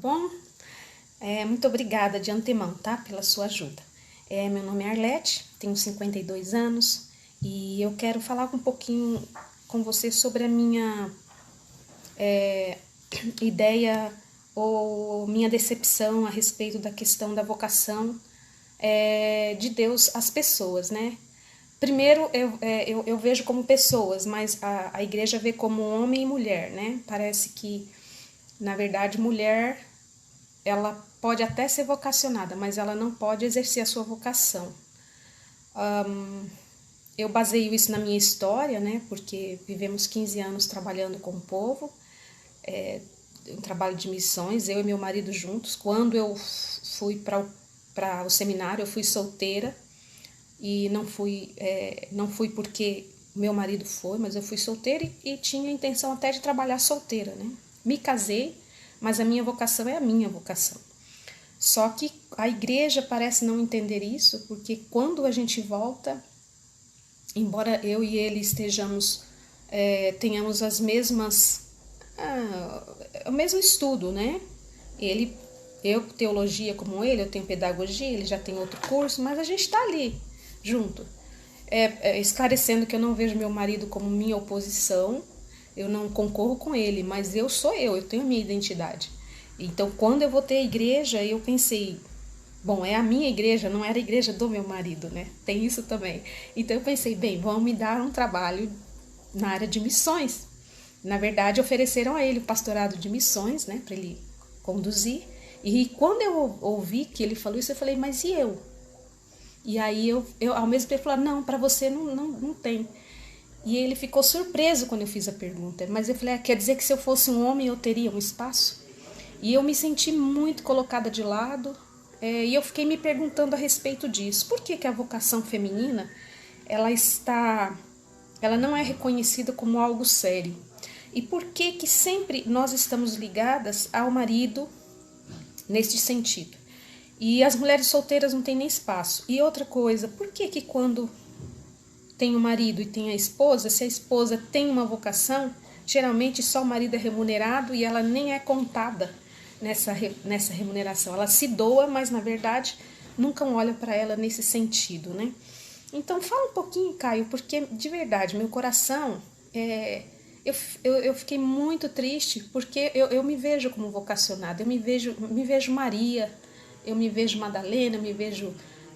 Bom, muito obrigada de antemão, tá? Pela sua ajuda. Meu nome é Arlete, tenho 52 anos e eu quero falar um pouquinho com você sobre a minha ideia ou minha decepção a respeito da questão da vocação de Deus às pessoas, né? Primeiro, eu vejo como pessoas, mas a igreja vê como homem e mulher, né? Parece que, na verdade, mulher ela pode até ser vocacionada, mas ela não pode exercer a sua vocação. Eu baseio isso na minha história, né? Porque vivemos 15 anos trabalhando com o povo, um trabalho de missões, eu e meu marido juntos. Quando eu fui para o seminário, eu fui solteira e não fui porque meu marido foi, mas eu fui solteira e tinha a intenção até de trabalhar solteira, né? Me casei, mas a minha vocação é a minha vocação. Só que a igreja parece não entender isso, porque quando a gente volta, embora eu e ele tenhamos as mesmas, o mesmo estudo, né? Ele, eu teologia como ele, eu tenho pedagogia, ele já tem outro curso, mas a gente está ali junto. Esclarecendo que eu não vejo meu marido como minha oposição, eu não concorro com ele, mas eu sou eu tenho minha identidade. Então, quando eu voltei à igreja, eu pensei, bom, é a minha igreja, não era a igreja do meu marido, né? Tem isso também. Então eu pensei, bem, vão me dar um trabalho na área de missões. Na verdade, ofereceram a ele o pastorado de missões, né, para ele conduzir. E quando eu ouvi que ele falou isso, eu falei, mas e eu? E aí eu ao mesmo tempo falei, não, para você não tem. E ele ficou surpreso quando eu fiz a pergunta. Mas eu falei, quer dizer que se eu fosse um homem eu teria um espaço? E eu me senti muito colocada de lado, e eu fiquei me perguntando a respeito disso. Por que a vocação feminina ela não é reconhecida como algo sério? E por que sempre nós estamos ligadas ao marido neste sentido? E as mulheres solteiras não têm nem espaço. E outra coisa, por que quando tem o marido e tem a esposa, se a esposa tem uma vocação, geralmente só o marido é remunerado e ela nem é contada nessa remuneração. Ela se doa, mas na verdade nunca olha para ela nesse sentido, né? Então fala um pouquinho, Caio, porque de verdade meu coração eu fiquei muito triste porque eu me vejo como vocacionada, me vejo Maria, eu me vejo Madalena, eu me vejo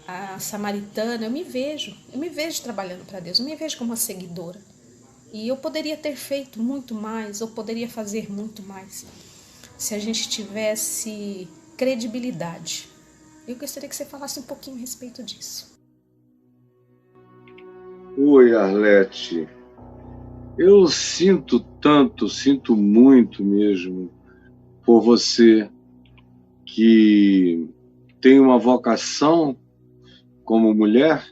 a samaritana, eu me vejo trabalhando para Deus, eu me vejo como uma seguidora. E eu poderia ter feito muito mais, ou poderia fazer muito mais, se a gente tivesse credibilidade. Eu gostaria que você falasse um pouquinho a respeito disso. Oi, Arlete. Eu sinto tanto, sinto muito mesmo por você que tem uma vocação como mulher,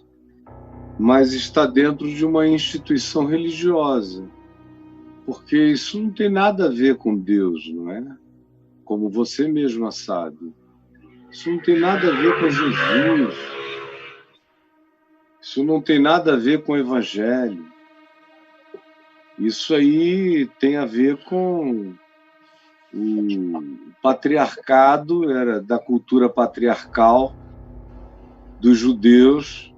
mas está dentro de uma instituição religiosa. Porque isso não tem nada a ver com Deus, não é? Como você mesma sabe. Isso não tem nada a ver com Jesus. Isso não tem nada a ver com o Evangelho. Isso aí tem a ver com o patriarcado, era da cultura patriarcal dos judeus,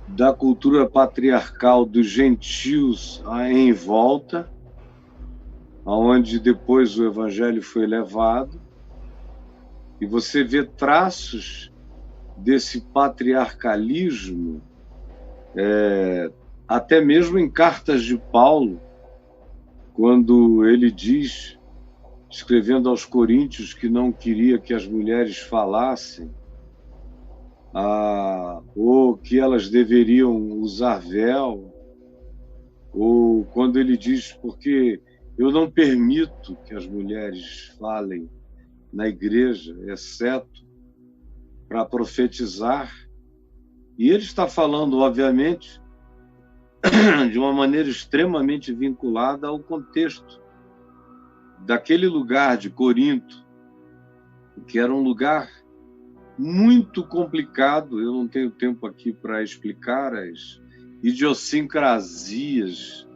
da cultura patriarcal dos gentios em volta, aonde depois o evangelho foi levado, e você vê traços desse patriarcalismo até mesmo em cartas de Paulo, quando ele diz, escrevendo aos coríntios, que não queria que as mulheres falassem, ou que elas deveriam usar véu, ou quando ele diz, porque eu não permito que as mulheres falem na igreja, exceto para profetizar. E ele está falando, obviamente, de uma maneira extremamente vinculada ao contexto daquele lugar de Corinto, que era um lugar muito complicado. Eu não tenho tempo aqui para explicar as idiosincrasias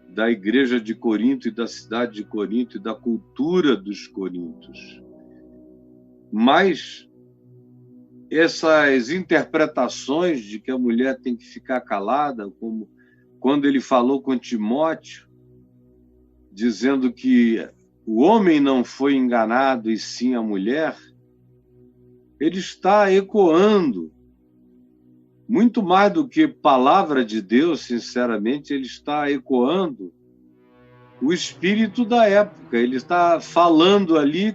da igreja de Corinto e da cidade de Corinto e da cultura dos coríntios. Mas essas interpretações de que a mulher tem que ficar calada, como quando ele falou com Timóteo, dizendo que o homem não foi enganado e sim a mulher, ele está ecoando muito mais do que palavra de Deus, sinceramente, ele está ecoando o espírito da época. Ele está falando ali,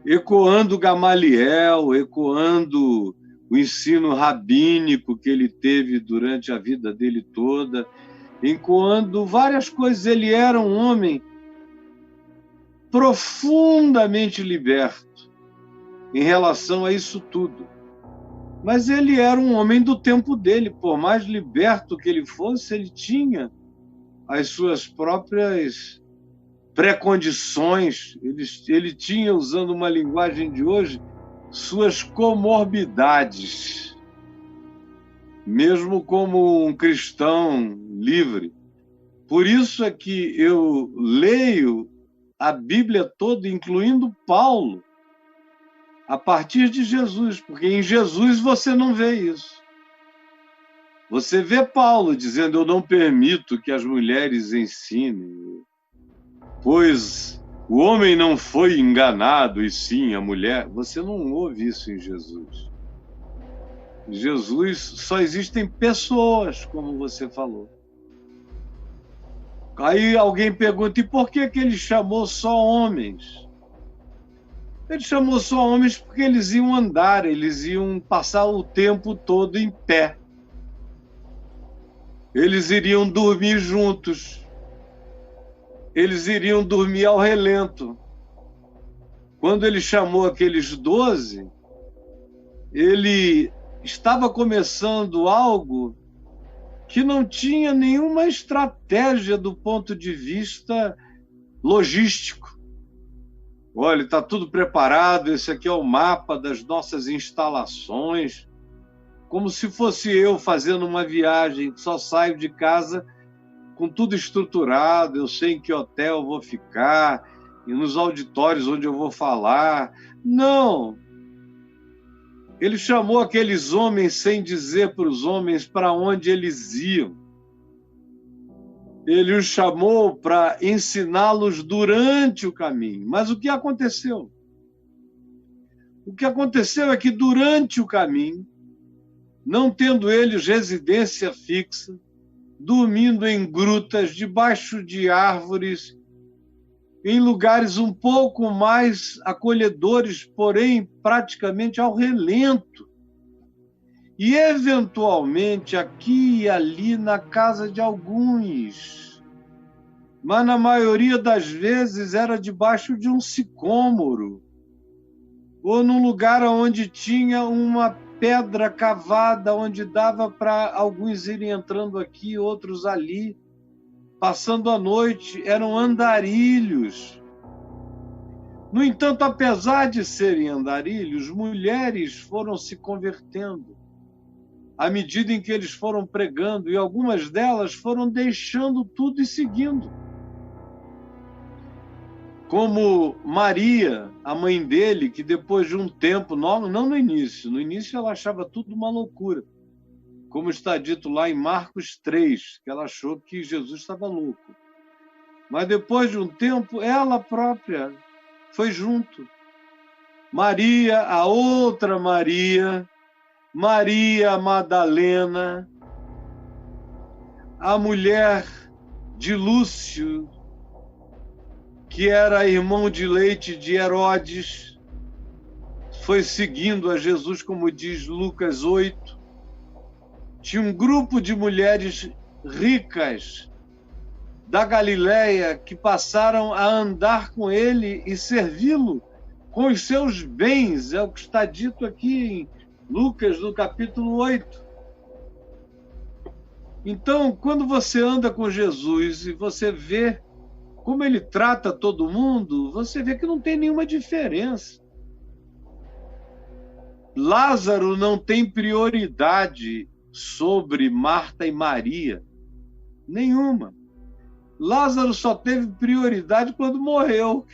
ecoando Gamaliel, ecoando o ensino rabínico que ele teve durante a vida dele toda, ecoando várias coisas. Ele era um homem profundamente liberto em relação a isso tudo. Mas ele era um homem do tempo dele. Por mais liberto que ele fosse, ele tinha as suas próprias pré-condições. Ele tinha, usando uma linguagem de hoje, suas comorbidades. Mesmo como um cristão livre. Por isso é que eu leio a Bíblia toda, incluindo Paulo, a partir de Jesus, porque em Jesus você não vê isso. Você vê Paulo dizendo: eu não permito que as mulheres ensinem, pois o homem não foi enganado, e sim a mulher. Você não ouve isso em Jesus. Em Jesus só existem pessoas, como você falou. Aí alguém pergunta: e por que ele chamou só homens? Ele chamou só homens porque eles iam andar, eles iam passar o tempo todo em pé. Eles iriam dormir juntos. Eles iriam dormir ao relento. Quando ele chamou aqueles 12, ele estava começando algo que não tinha nenhuma estratégia do ponto de vista logístico. Olha, está tudo preparado, esse aqui é o mapa das nossas instalações, como se fosse eu fazendo uma viagem, só saio de casa com tudo estruturado, eu sei em que hotel eu vou ficar, e nos auditórios onde eu vou falar. Não! Ele chamou aqueles homens sem dizer para os homens para onde eles iam. Ele os chamou para ensiná-los durante o caminho. Mas o que aconteceu? O que aconteceu é que durante o caminho, não tendo eles residência fixa, dormindo em grutas, debaixo de árvores, em lugares um pouco mais acolhedores, porém praticamente ao relento, e eventualmente aqui e ali na casa de alguns, mas na maioria das vezes era debaixo de um sicômoro, ou num lugar onde tinha uma pedra cavada, onde dava para alguns irem entrando aqui, outros ali, passando a noite. Eram andarilhos. No entanto, apesar de serem andarilhos, mulheres foram se convertendo à medida em que eles foram pregando, e algumas delas foram deixando tudo e seguindo. Como Maria, a mãe dele, que depois de um tempo, não no início ela achava tudo uma loucura, como está dito lá em Marcos 3, que ela achou que Jesus estava louco. Mas depois de um tempo, ela própria foi junto. Maria, a outra Maria, Maria Madalena, a mulher de Lúcio, que era irmão de leite de Herodes, foi seguindo a Jesus, como diz Lucas 8. Tinha um grupo de mulheres ricas da Galileia que passaram a andar com ele e servi-lo com os seus bens, é o que está dito aqui em Lucas, no capítulo 8. Então, quando você anda com Jesus e você vê como ele trata todo mundo, você vê que não tem nenhuma diferença. Lázaro não tem prioridade sobre Marta e Maria. Nenhuma. Lázaro só teve prioridade quando morreu.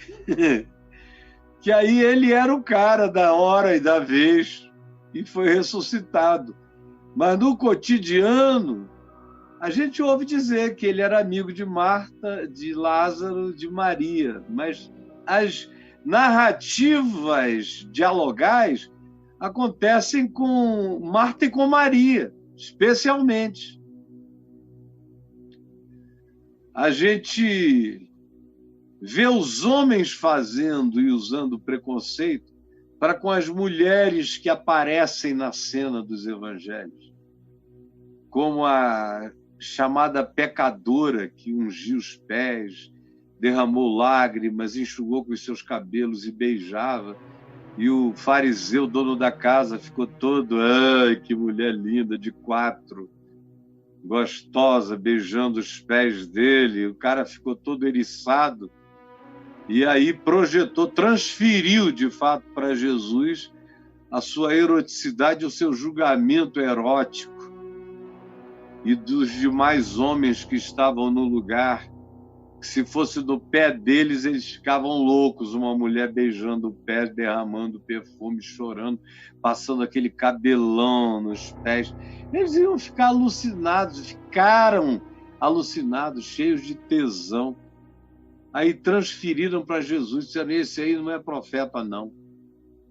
que aí ele era o cara da hora e da vez e foi ressuscitado. Mas no cotidiano, a gente ouve dizer que ele era amigo de Marta, de Lázaro, de Maria, mas as narrativas dialogais acontecem com Marta e com Maria, especialmente. A gente vê os homens fazendo e usando preconceito para com as mulheres que aparecem na cena dos evangelhos, como a chamada pecadora que ungiu os pés, derramou lágrimas, enxugou com os seus cabelos e beijava. E o fariseu, dono da casa, ficou todo, ai, que mulher linda, de 4, gostosa, beijando os pés dele. O cara ficou todo eriçado. E aí projetou, transferiu, de fato, para Jesus a sua eroticidade, o seu julgamento erótico. E dos demais homens que estavam no lugar, que se fosse do pé deles, eles ficavam loucos. Uma mulher beijando o pé, derramando perfume, chorando, passando aquele cabelão nos pés. Eles iam ficar alucinados, ficaram alucinados, cheios de tesão. Aí transferiram para Jesus, disseram, esse aí não é profeta, não.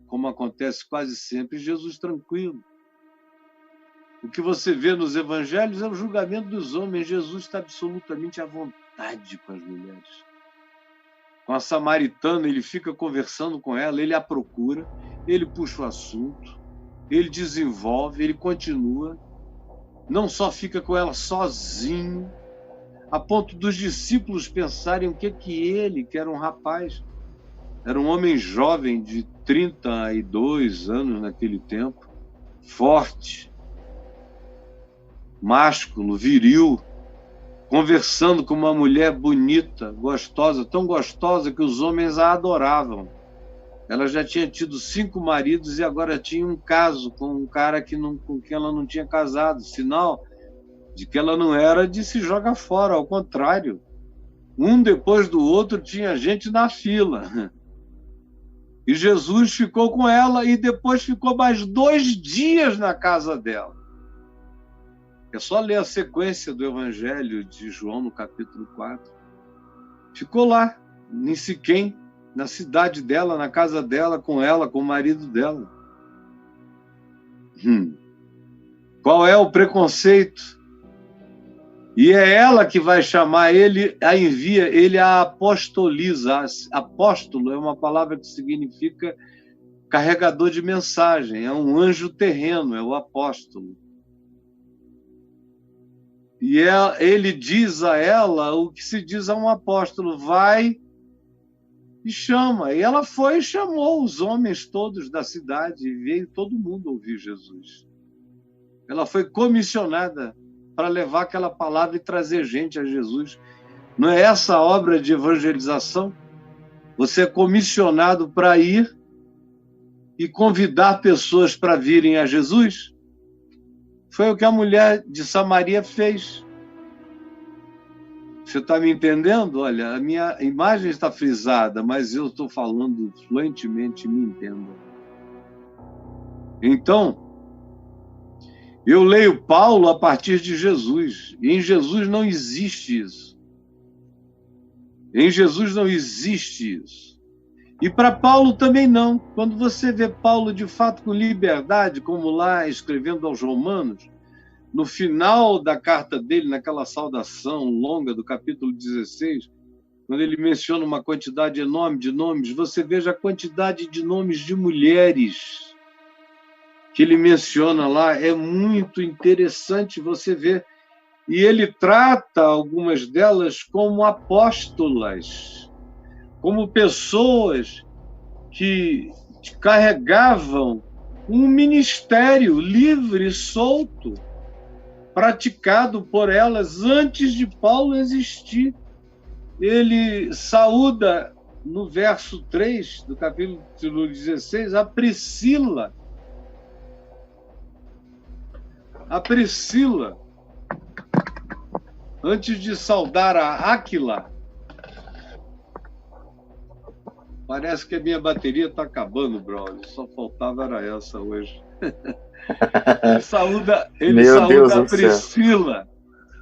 Como acontece quase sempre, Jesus tranquilo. O que você vê nos evangelhos é o julgamento dos homens. Jesus está absolutamente à vontade com as mulheres. Com a samaritana, ele fica conversando com ela, ele a procura, ele puxa o assunto, ele desenvolve, ele continua. Não só fica com ela sozinho, a ponto dos discípulos pensarem o que ele, que era um rapaz, era um homem jovem de 32 anos naquele tempo, forte, másculo, viril, conversando com uma mulher bonita, gostosa, tão gostosa que os homens a adoravam. Ela já tinha tido 5 maridos e agora tinha um caso com um cara com quem ela não tinha casado, sinal de que ela não era de se jogar fora, ao contrário. Um depois do outro tinha gente na fila. E Jesus ficou com ela e depois ficou mais 2 dias na casa dela. É só ler a sequência do Evangelho de João, no capítulo 4. Ficou lá, em Siquém, na cidade dela, na casa dela, com o marido dela. Qual é o preconceito? E é ela que vai chamar ele, a envia, ele a apostoliza. Apóstolo é uma palavra que significa carregador de mensagem, é um anjo terreno, é o apóstolo. E ele diz a ela o que se diz a um apóstolo, vai e chama. E ela foi e chamou os homens todos da cidade e veio todo mundo ouvir Jesus. Ela foi comissionada para levar aquela palavra e trazer gente a Jesus. Não é essa a obra de evangelização? Você é comissionado para ir e convidar pessoas para virem a Jesus? Foi o que a mulher de Samaria fez. Você está me entendendo? Olha, a minha imagem está frisada, mas eu estou falando fluentemente, me entenda. Então, eu leio Paulo a partir de Jesus. E em Jesus não existe isso. Em Jesus não existe isso. E para Paulo também não. Quando você vê Paulo de fato com liberdade, como lá escrevendo aos Romanos, no final da carta dele, naquela saudação longa do capítulo 16, quando ele menciona uma quantidade enorme de nomes, você veja a quantidade de nomes de mulheres que ele menciona lá, é muito interessante você ver. E ele trata algumas delas como apóstolas, como pessoas que carregavam um ministério livre, solto, praticado por elas antes de Paulo existir. Ele saúda, no verso 3 do capítulo 16, a Priscila. A Priscila, antes de saudar a Áquila, Parece que a minha bateria está acabando, brother. Só faltava era essa hoje. Ele Meu Deus saúda a do céu. Priscila.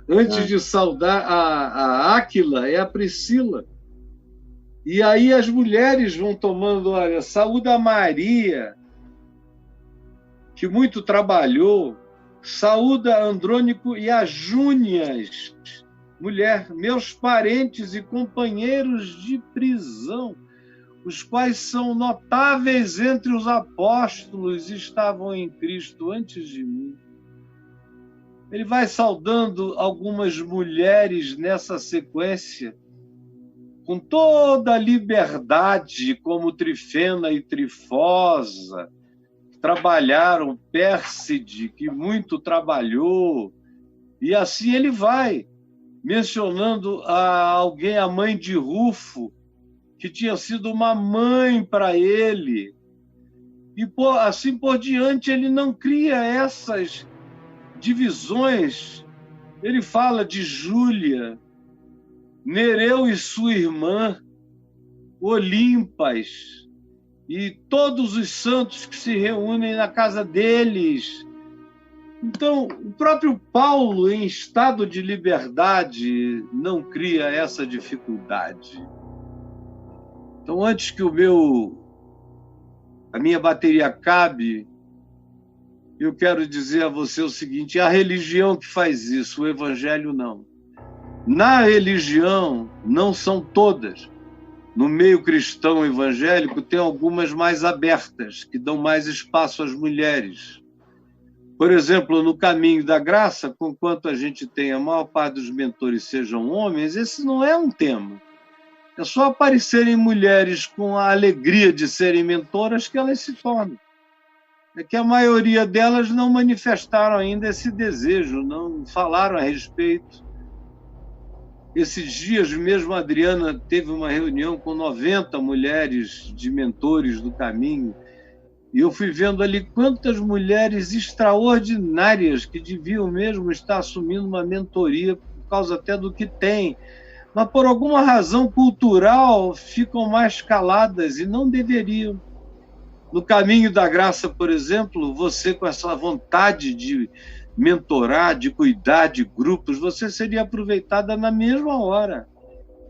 Antes Ah, de saudar a Áquila, é a Priscila. E aí as mulheres vão tomando, olha, saúda a Maria, que muito trabalhou, saúda Andrônico e a Júnias, mulher, meus parentes e companheiros de prisão, os quais são notáveis entre os apóstolos e estavam em Cristo antes de mim. Ele vai saudando algumas mulheres nessa sequência, com toda a liberdade, como Trifena e Trifosa, que trabalharam, Pérside, que muito trabalhou, e assim ele vai, mencionando alguém, a mãe de Rufo, que tinha sido uma mãe para ele, e assim por diante. Ele não cria essas divisões. Ele fala de Júlia, Nereu e sua irmã, Olimpas, e todos os santos que se reúnem na casa deles. Então, o próprio Paulo, em estado de liberdade, não cria essa dificuldade. Então, antes que a minha bateria acabe, eu quero dizer a você o seguinte: é a religião que faz isso, o evangelho não. Na religião, não são todas. No meio cristão evangélico, tem algumas mais abertas, que dão mais espaço às mulheres. Por exemplo, no caminho da graça, conquanto a gente tem a maior parte dos mentores sejam homens, esse não é um tema. É só aparecerem mulheres com a alegria de serem mentoras que elas se tornam. É que a maioria delas não manifestaram ainda esse desejo, não falaram a respeito. Esses dias mesmo a Adriana teve uma reunião com 90 mulheres de mentores do caminho, e eu fui vendo ali quantas mulheres extraordinárias que deviam mesmo estar assumindo uma mentoria por causa até do que tem, mas por alguma razão cultural ficam mais caladas e não deveriam. No caminho da graça, por exemplo, você com essa vontade de mentorar, de cuidar de grupos, você seria aproveitada na mesma hora.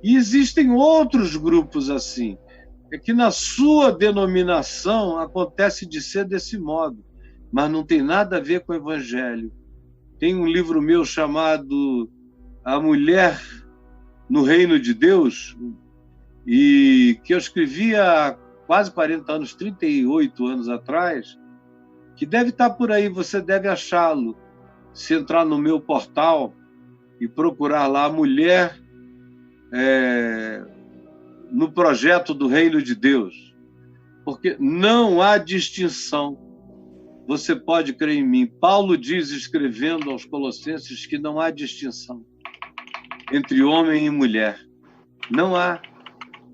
E existem outros grupos assim. É que na sua denominação acontece de ser desse modo, mas não tem nada a ver com o evangelho. Tem um livro meu chamado A Mulher no Reino de Deus, e que eu escrevi há quase 40 anos, 38 anos atrás, que deve estar por aí, você deve achá-lo. Se entrar no meu portal e procurar lá Mulher no Projeto do Reino de Deus. Porque não há distinção. Você pode crer em mim. Paulo diz, escrevendo aos Colossenses, que não há distinção entre homem e mulher. Não há.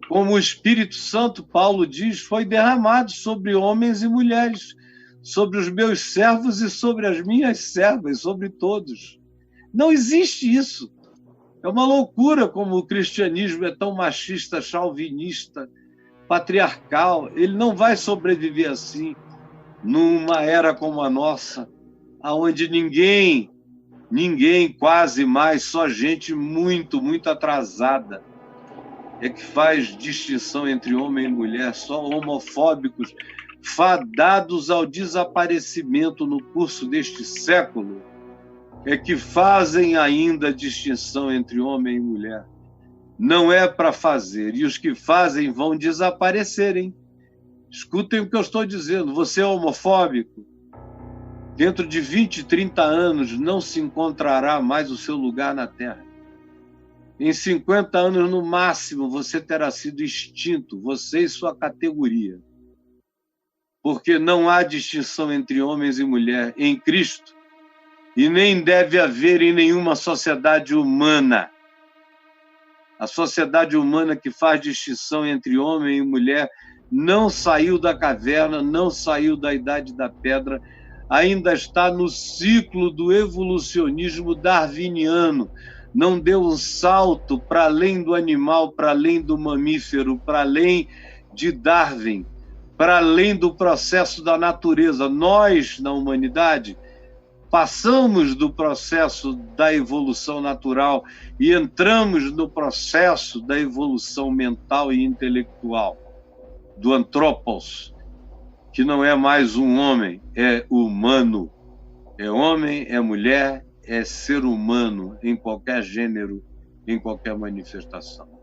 Como o Espírito Santo, Paulo diz, foi derramado sobre homens e mulheres, sobre os meus servos e sobre as minhas servas, sobre todos. Não existe isso. É uma loucura como o cristianismo é tão machista, chauvinista, patriarcal. Ele não vai sobreviver assim numa era como a nossa, onde ninguém quase mais, só gente muito, muito atrasada é que faz distinção entre homem e mulher, só homofóbicos fadados ao desaparecimento no curso deste século é que fazem ainda a distinção entre homem e mulher. Não é para fazer, e os que fazem vão desaparecer, hein? Escutem o que eu estou dizendo. Você é homofóbico? Dentro de 20, 30 anos não se encontrará mais o seu lugar na Terra. Em 50 anos, no máximo, você terá sido extinto, você e sua categoria. Porque não há distinção entre homens e mulher em Cristo, e nem deve haver em nenhuma sociedade humana. A sociedade humana que faz distinção entre homem e mulher não saiu da caverna, não saiu da Idade da Pedra, ainda está no ciclo do evolucionismo darwiniano. Não deu um salto para além do animal, para além do mamífero, para além de Darwin para além do processo da natureza. Nós, na humanidade, passamos do processo da evolução natural e entramos no processo da evolução mental e intelectual, do antropos, que não é mais um homem, é humano. É homem, é mulher, é ser humano em qualquer gênero, em qualquer manifestação.